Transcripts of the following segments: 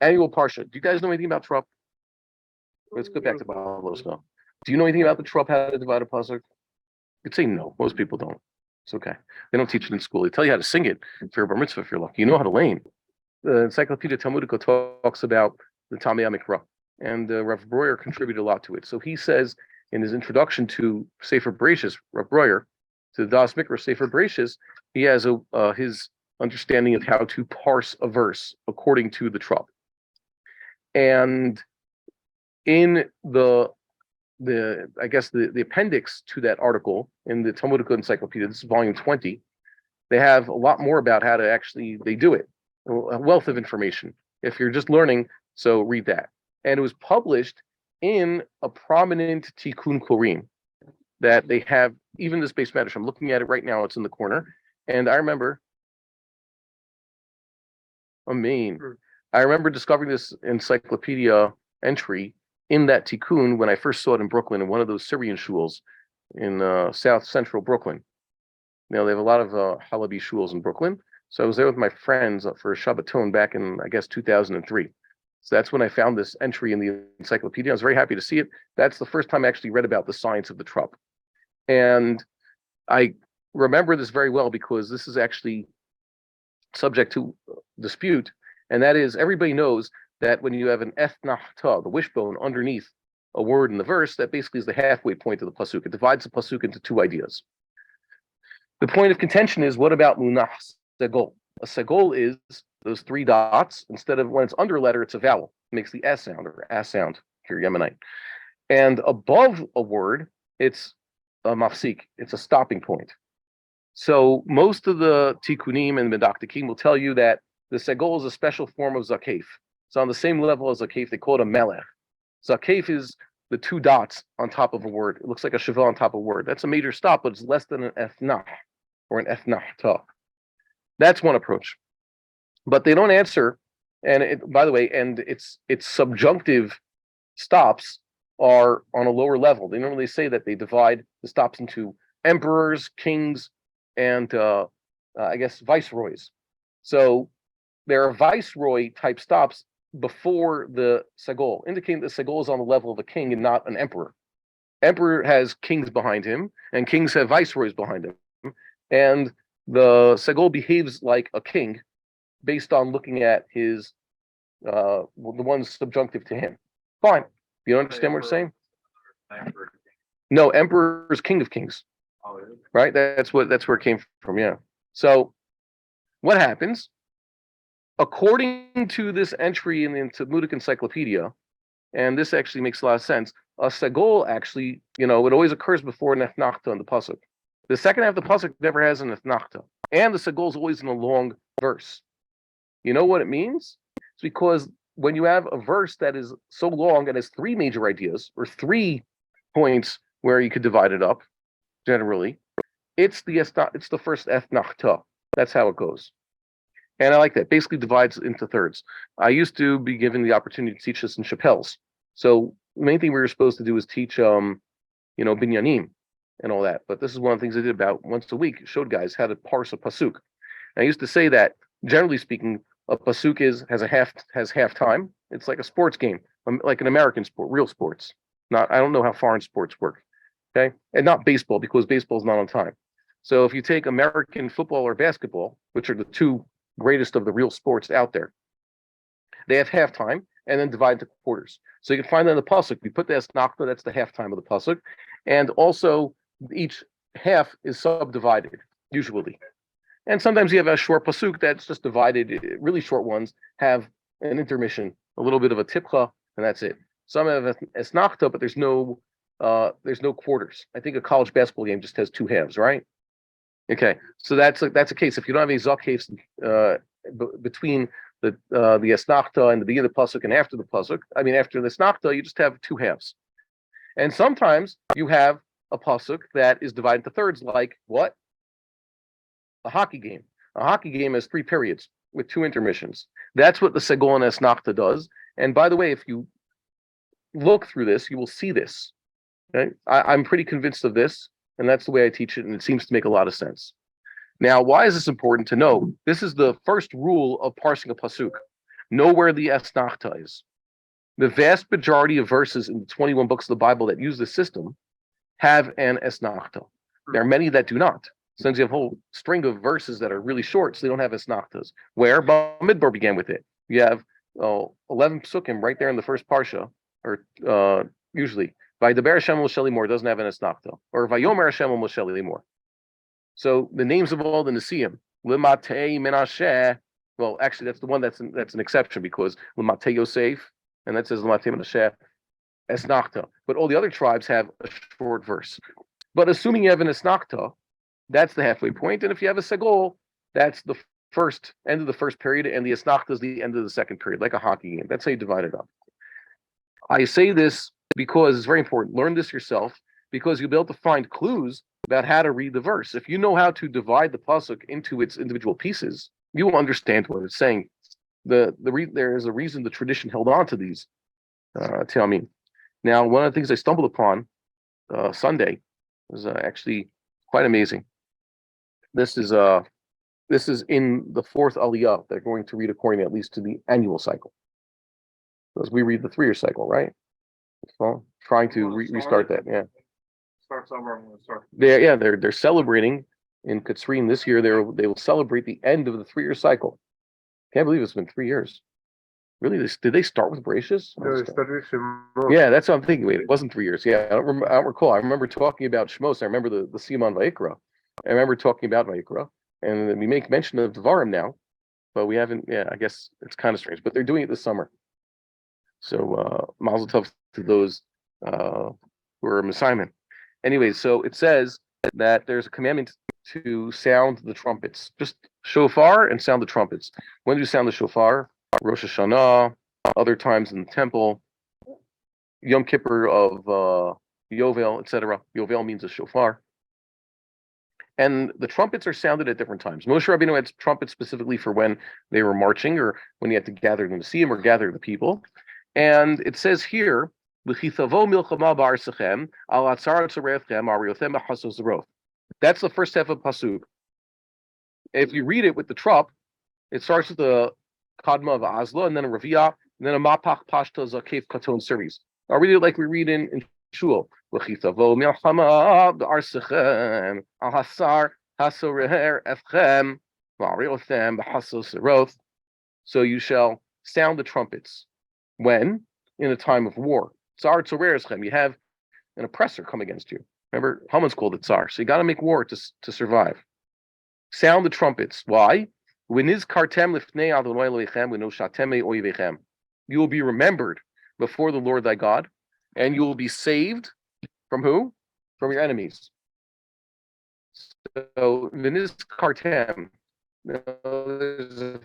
Annual Parsha. Do you guys know anything about Trope? Let's go back to Bible. Let us know. Do you know anything about the Trope, how to divide a pasuk? You'd say no. Most people don't. It's okay. They don't teach it in school. They tell you how to sing it for your bar mitzvah if you're lucky. You know how to lane. The Encyclopedia Talmudica talks about the Tamei Mikra, and Rav Breuer contributed a lot to it. So he says in his introduction to Sefer Bereshis, Rav Breuer, to the Das Mikra Sefer Bereshis, he has his understanding of how to parse a verse according to the Trop. And in the appendix to that article in the Talmudic Encyclopedia, this is volume 20, they have a lot more about how to actually, they do it, a wealth of information. If you're just learning, so read that. And it was published in a prominent Tikkun Korim that they have, even this base matter. I'm looking at it right now, it's in the corner. And I remember, I remember discovering this encyclopedia entry in that tikkun when I first saw it in Brooklyn in one of those Syrian shuls in South Central Brooklyn. Now they have a lot of Halabi shuls in Brooklyn. So I was there with my friends for a Shabbaton back in, I guess, 2003. So that's when I found this entry in the encyclopedia. I was very happy to see it. That's the first time I actually read about the science of the Trop. And I remember this very well because this is actually subject to dispute. And that is, everybody knows that when you have an ethnachta, the wishbone underneath a word in the verse, that basically is the halfway point of the pasuk. It divides the pasuk into two ideas. The point of contention is, what about munach segol? A segol is those three dots. Instead of when it's under a letter, it's a vowel. It makes the S sound or A sound if you're Yemenite. And above a word, it's a mafsik. It's a stopping point. So most of the tikkunim and medaktikim will tell you that the segol is a special form of zakef. It's on the same level as zakef. They call it a melech. Zakef is the two dots on top of a word. It looks like a cheval on top of a word. That's a major stop, but it's less than an ethnach or an ethnachta. That's one approach. But they don't answer. And by the way, and its subjunctive stops are on a lower level. They normally say that they divide the stops into emperors, kings, and I guess viceroys. So there are viceroy type stops before the segol, indicating that the segol is on the level of a king and not an emperor. Emperor has kings behind him, and kings have viceroys behind him. And the segol behaves like a king based on looking at his the ones subjunctive to him. Fine. You understand what I'm saying? No, emperor is king of kings. Right? That's where it came from, yeah. So what happens? According to this entry in the Talmudic Encyclopedia, and this actually makes a lot of sense, a segol actually, it always occurs before an ethnachta in the pasuk. The second half of the pasuk never has an ethnachta, and the segol is always in a long verse. You know what it means? It's because when you have a verse that is so long and has three major ideas or 3 points where you could divide it up, generally, it's the first ethnachta. That's how it goes. And I like that. Basically divides into thirds. I used to be given the opportunity to teach this in chapels. So the main thing we were supposed to do is teach, binyanim and all that. But this is one of the things I did about once a week. Showed guys how to parse a pasuk. And I used to say that, generally speaking, a pasuk has half time. It's like a sports game, like an American sport, real sports. I don't know how foreign sports work. Okay, and not baseball because baseball is not on time. So if you take American football or basketball, which are the two greatest of the real sports out there, they have halftime and then divide into quarters. So you can find that in the pasuk. You put the esnachta, that's the halftime of the pasuk, and also each half is subdivided usually. And sometimes you have a short pasuk that's just divided. Really short ones have an intermission, a little bit of a tipcha, and that's it. Some have esnachta, but there's no quarters. I think a college basketball game just has 2 halves, right? Okay, so that's a case. If you don't have any zakefs between the esnachta and the beginning of the pasuk and after the pasuk, after the esnachta, you just have 2 halves. And sometimes you have a pasuk that is divided into thirds, like what? A hockey game. A hockey game has 3 periods with 2 intermissions. That's what the segol and esnachta does. And by the way, if you look through this, you will see this. Okay? I'm pretty convinced of this. And that's the way I teach it, and it seems to make a lot of sense. Now, why is this important to know? This is the first rule of parsing a pasuk. know where the Esnachta is. The vast majority of verses in the 21 books of the Bible that use this system have an Esnachta. There are many that do not. Since you have a whole string of verses that are really short, so they don't have Esnachtas. Where Bamidbar began with it. You have 11 psukim right there in the first parsha, or usually. Vaydaber Hashem Moshe Limor doesn't have an Esnachta. Or Vayomer Hashem Moshe Limor. So the names of all the Nesiim, Limatei Menashe, well, actually that's the one that's an exception, because Limatei Yosef, and that says Limatei Menashe, Esnachta. But all the other tribes have a short verse. But assuming you have an Esnachta, that's the halfway point. And if you have a Segol, that's the end of the first period, and the Esnachta is the end of the second period, like a hockey game. That's how you divide it up. I say this because it's very important. Learn this yourself, because you'll be able to find clues about how to read the verse. If you know how to divide the pasuk into its individual pieces, you will understand what it's saying. There is a reason the tradition held on to these Te'amim. Now, one of the things I stumbled upon Sunday was actually quite amazing. This is in the fourth Aliyah. They're going to read according at least to the annual cycle, because we read the 3-year cycle, right? So trying to restart that. Yeah. Start somewhere. They're celebrating in Katsrin this year. They will celebrate the end of the 3-year cycle. Can't believe it's been 3 years. Really? Did they start with Bereshis? Yeah, that's what I'm thinking. Wait, it wasn't 3 years. Yeah, I don't recall. I remember talking about Shmos. I remember the Siman Vayikra. I remember talking about Vayikra, and we make mention of Devarim now, but we haven't. Yeah, I guess it's kind of strange. But they're doing it this summer. So Mazel Tov to those who are Messiah. Anyway, so it says that there's a commandment to sound the trumpets. Just shofar and sound the trumpets. When do you sound the shofar? Rosh Hashanah, other times in the temple, Yom Kippur of Yovel, etc. Yovel means a shofar. And the trumpets are sounded at different times. Moshe Rabbeinu had trumpets specifically for when they were marching, or when he had to gather the Nesiim or gather the people. And it says here, that's the first half of Pasuk. If you read it with the Trope, it starts with the Kadma of Azla, and then a Raviyah, and then a Mapach Pashta Zakef Katon series. I'll read it like we read in Shul. So you shall sound the trumpets. When? In a time of war. Tsar Tzorereschem, you have an oppressor come against you. Remember, Haman's called it Tsar, so you got to make war to survive. Sound the trumpets. Why? You will be remembered before the Lord thy God, and you will be saved from who? From your enemies. So, Veniz Kartem, there's a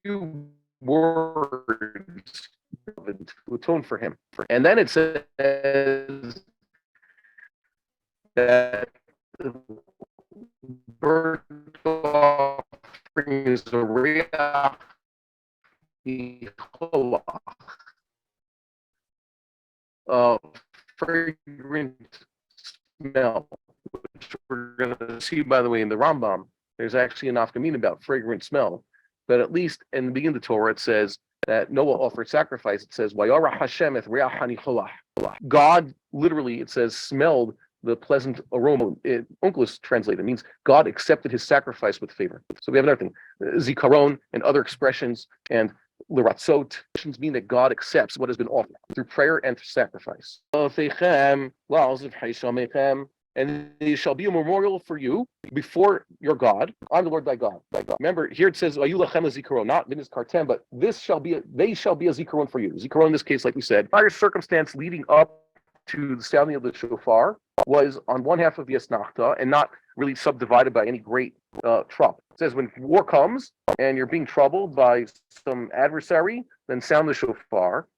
few words to atone for him. And then it says that the burnt offering is a reach fragrant smell, which we're going to see, by the way, in the Rambam. There's actually an afkamin about fragrant smell, but at least in the beginning of the Torah, it says that Noah offered sacrifice. It says, "Vayara Hashem et reach hanicholah." God literally, it says, smelled the pleasant aroma. Onkelos translated, it means God accepted his sacrifice with favor. So we have another thing, zikaron and other expressions, and l'ratzot mean that God accepts what has been offered through prayer and through sacrifice. And it shall be a memorial for you before your God. I'm the Lord thy God. Remember, here it says, not Vinis Kartem, but they shall be a zikaron for you. Zikaron in this case, like we said, entire circumstance leading up to the sounding of the shofar was on one half of the Esnachta and not really subdivided by any great Trop. It says when war comes and you're being troubled by some adversary, then sound the shofar.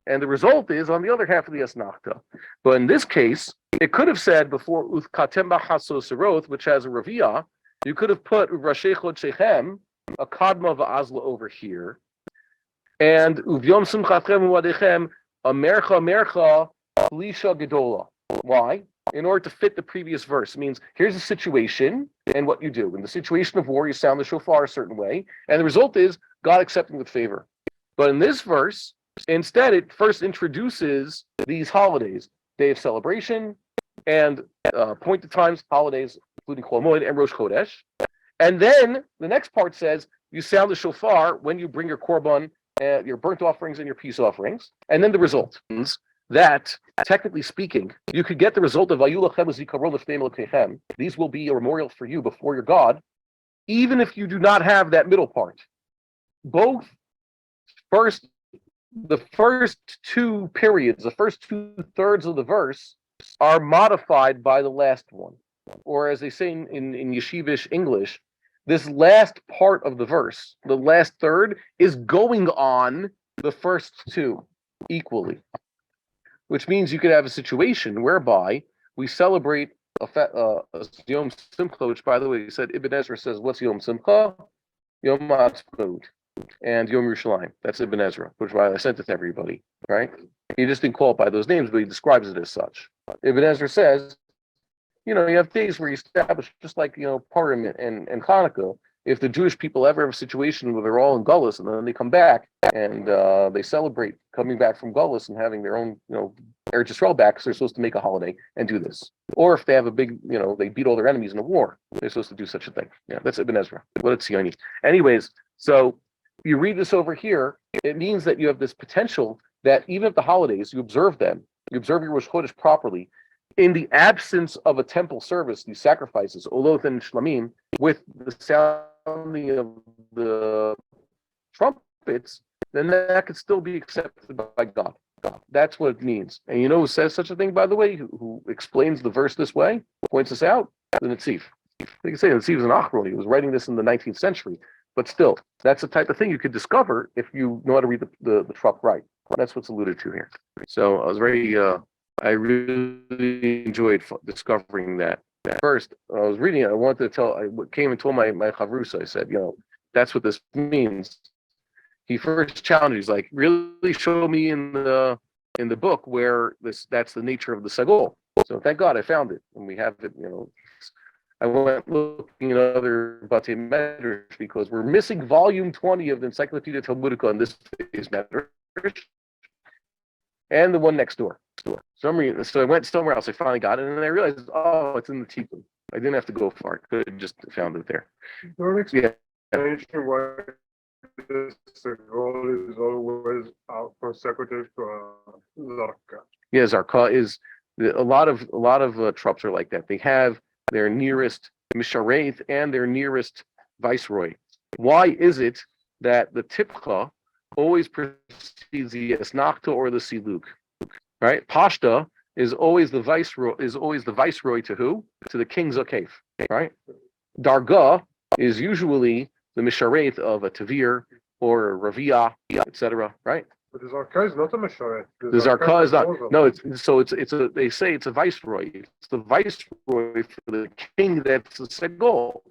And the result is on the other half of the Esnachta. But in this case, it could have said before Uthkatem B'Chaso Seroth, which has a Raviyah, you could have put Rashechot Shechem, a Kadma V'Azla over here, and Uvyom Simchatchem U'Adechem, a Mercha Lisha Gedola. Why? In order to fit the previous verse. It means here's the situation and what you do. In the situation of war, you sound the shofar a certain way, and the result is God accepting with favor. But in this verse, instead, it first introduces these holidays, day of celebration, and appointed times, holidays, including Chol Moed and Rosh Chodesh. And then the next part says, you sound the shofar when you bring your korban, your burnt offerings and your peace offerings. And then the result is that, technically speaking, you could get the result of these will be a memorial for you before your God, even if you do not have that middle part. The first two periods, the first 2/3 of the verse are modified by the last one. Or as they say in yeshivish English, this last part of the verse, the last third, is going on the first two equally. Which means you could have a situation whereby we celebrate a Yom Simcha, which, by the way, he said, Ibn Ezra says, what's Yom Simcha? Yom Ha'atzmaut and Yom Yerushalayim. That's Ibn Ezra, which I sent it to everybody, right? He just didn't call it by those names, but he describes it as such. Ibn Ezra says, you have days where you establish, just like, Purim and Hanukkah, if the Jewish people ever have a situation where they're all in Gullus and then they come back and they celebrate coming back from Gullus and having their own, Eretz Yisrael back, because they're supposed to make a holiday and do this. Or if they have a big, they beat all their enemies in a war, they're supposed to do such a thing. Yeah, that's Ibn Ezra. What a Tzioni. Anyways, so you read this over here, it means that you have this potential that even at the holidays, you observe them, you observe your Rosh Chodesh properly, in the absence of a temple service, these sacrifices, Oloth and Shlamim, with the sounding of the trumpets, then that could still be accepted by God. That's what it means. And you know who says such a thing, by the way, who explains the verse this way, points this out? The Netziv. They can say the Netziv is an Achroni. He was writing this in the 19th century. But still, that's the type of thing you could discover if you know how to read the Trope right. That's what's alluded to here. So I really enjoyed discovering that. First, I was reading it. I came and told my chavrusa. I said, that's what this means. He first challenged. He's like, really show me in the book where that's the nature of the sagol. So thank God I found it, and we have it. I went looking at other Batei Medrash because we're missing volume 20 of the Encyclopedia Talmudica on this day's Medrash, and the one next door. So I went somewhere else. I finally got it, and then I realized, it's in the Tikkun. I didn't have to go far. I could have just found it there. Your explanation why this goal is always consecutive to Zarka. Yeah, Zarka is a lot of tropes are like that. They have their nearest mishareth and their nearest viceroy. Why is it that the tipcha always precedes the esnachta or the siluk? Right? Pashta is always the viceroy to who? To the king Zakef. Right? Darga is usually the mishareth of a Tavir or a Ravia, etc. Right? But the Zarka is not a Mesharet. The Zarka is not. No, they say it's a viceroy. It's the viceroy for the king that's the Segol.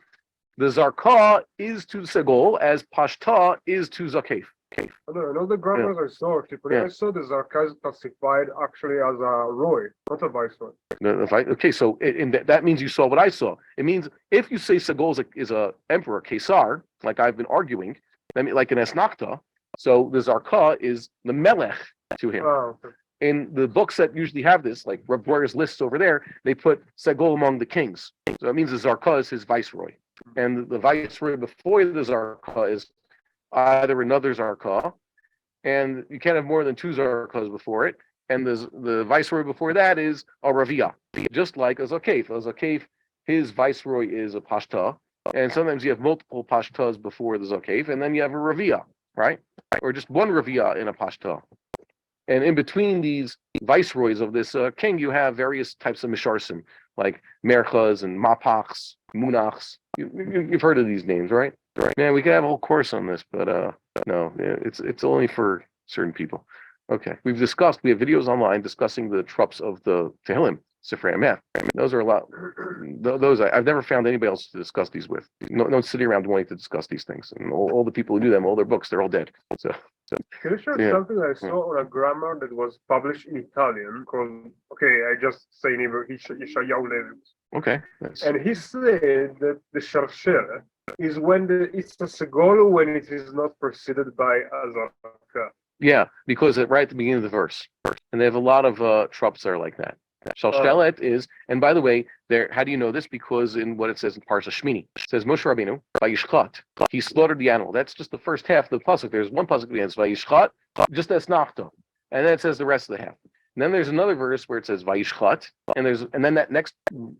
The Zarka is to Segol as Pashta is to Zakef. I know the grammars I saw, but I saw the Zarka is classified actually as a Roy, not a viceroy. Okay, so that means you saw what I saw. It means if you say Segol is a emperor, Kesar, like I've been arguing, like an Esnachta, so the Zarka is the Melech to him. Oh, okay. In the books that usually have this, like Reb Breuer's lists over there, they put Segol among the kings. So that means the Zarka is his viceroy. And the viceroy before the Zarka is either another Zarka, and you can't have more than two Zarkas before it. And the viceroy before that is a Ravia, just like a Zakef. A Zakef, his viceroy is a Pashta, and sometimes you have multiple Pashtas before the Zakef, and then you have a Ravia, right? Or just one Ravia in a Pashta. And in between these viceroys of this king, you have various types of misharsim, like merchas and mapachs, munachs. You've heard of these names, right? Man, we could have a whole course on this, but no, it's only for certain people. Okay, we have videos online discussing the tropes of the Tehillim, Sifrei Ameth. Those are a lot. Those I've never found anybody else to discuss these with. No one's sitting around wanting to discuss these things. And all the people who do them, all their books, they're all dead. So can you share something I saw on a grammar that was published in Italian called, I just say in Hebrew, Yeshayahu Levi. Okay. And he said that the Sharshere, is when it's a segol when it is not preceded by azaka. Yeah, because right at the beginning of the verse. And they have a lot of tropes that are like that. Shalshelet is, and by the way, there. How do you know this? Because in what it says in Parashat Shmini, it says Moshe Rabbeinu vayishchat. He slaughtered the animal. That's just the first half of the pasuk. There's one pasuk at the end, vayishchat, just as nachto, and then it says the rest of the half. And then there's another verse where it says vayishchat, and then that next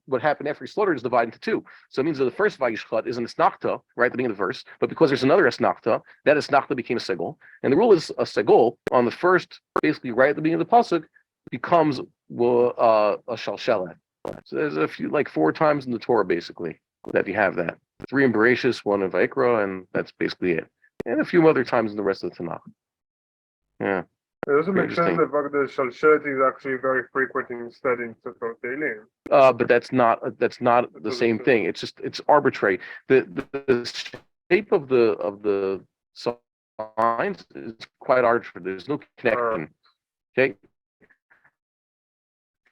what happened after he slaughtered is divided into two. So it means that the first vayishchat is an esnachta right at the beginning of the verse, but because there's another esnachta, that esnachta became a segol, and the rule is a segol on the first, basically right at the beginning of the pasuk, becomes a shalshelet. So there's a few, like 4 times in the Torah, basically, that you have that. 3 in Bereshis, 1 in Vayikra, and that's basically it. And a few other times in the rest of the Tanakh. Yeah. It doesn't make sense the fact that shalshelet is actually very frequent instead in Sefer Tehillim. But that's not the same thing. It's arbitrary. The shape of the signs is quite arbitrary. There's no connection. Okay.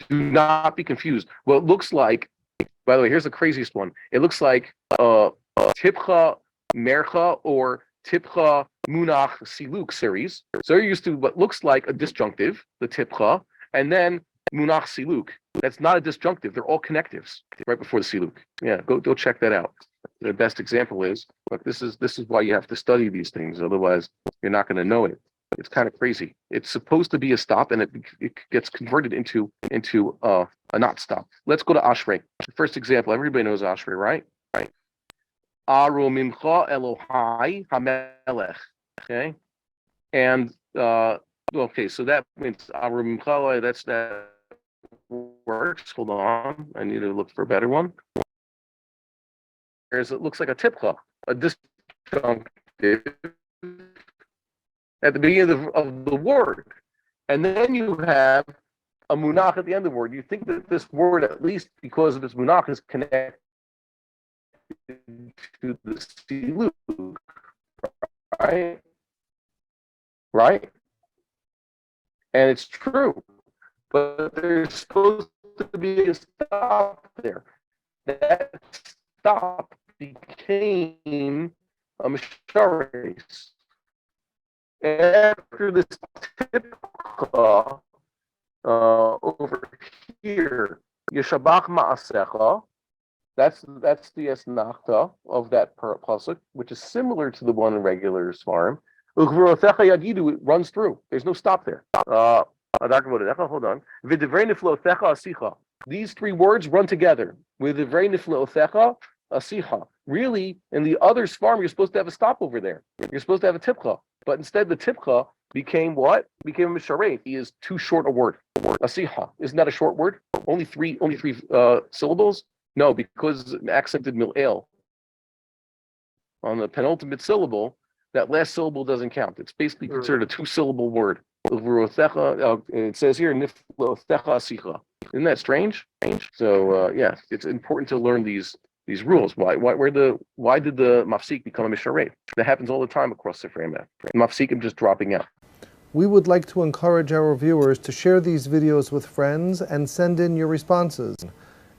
Do not be confused. Well, it looks like, by the way, here's the craziest one. It looks like Tipcha Mercha or Tipcha Munach Siluk series. So you're used to what looks like a disjunctive, the Tipcha, and then Munach Siluk. That's not a disjunctive. They're all connectives right before the Siluk. Yeah, go check that out. The best example is, look, this is why you have to study these things. Otherwise, you're not going to know it. It's kind of crazy. It's supposed to be a stop, and it gets converted into a not stop. Let's go to Ashrei. The first example. Everybody knows Ashrei, right? Right. Aru mimcha Elohai hamelech. Okay. And okay, so that means Aru mimcha. That works. Hold on, I need to look for a better one. It looks like a tipcha, a disjunctive at the beginning of the word. And then you have a munach at the end of the word. You think that this word, at least because of its munach, is connected to the siluk, right? Right? And it's true. But there's supposed to be a stop there. That stop became a mishares. After this tipcha over here, Yeshabach Ma'asecha, that's the esnachta of that pasuk, which is similar to the one in regular Svarim. Ugvurotecha Yagidu, it runs through. There's no stop there. Hold on. V'divrei niflotecha asicha. These 3 words run together. With divrei niflotecha asicha. Really, in the other Svarim, you're supposed to have a stop over there. You're supposed to have a tipcha. But instead, the tipcha became what? Became a misharei. He is too short a word. Asiha. Isn't that a short word? Only three syllables? No, because accented mil'el on the penultimate syllable, that last syllable doesn't count. It's basically considered a 2-syllable word. It says here, niflotecha asicha. Isn't that strange? So yeah, it's important to learn these rules. Why did the mafsik become a misharei? That happens all the time across the frame. Mafsikim just dropping out. We would like to encourage our viewers to share these videos with friends and send in your responses.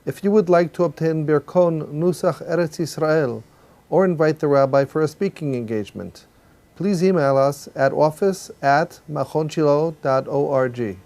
If you would like to obtain Birkon Nusach Eretz Yisrael or invite the rabbi for a speaking engagement, please email us at office@machonshilo.org.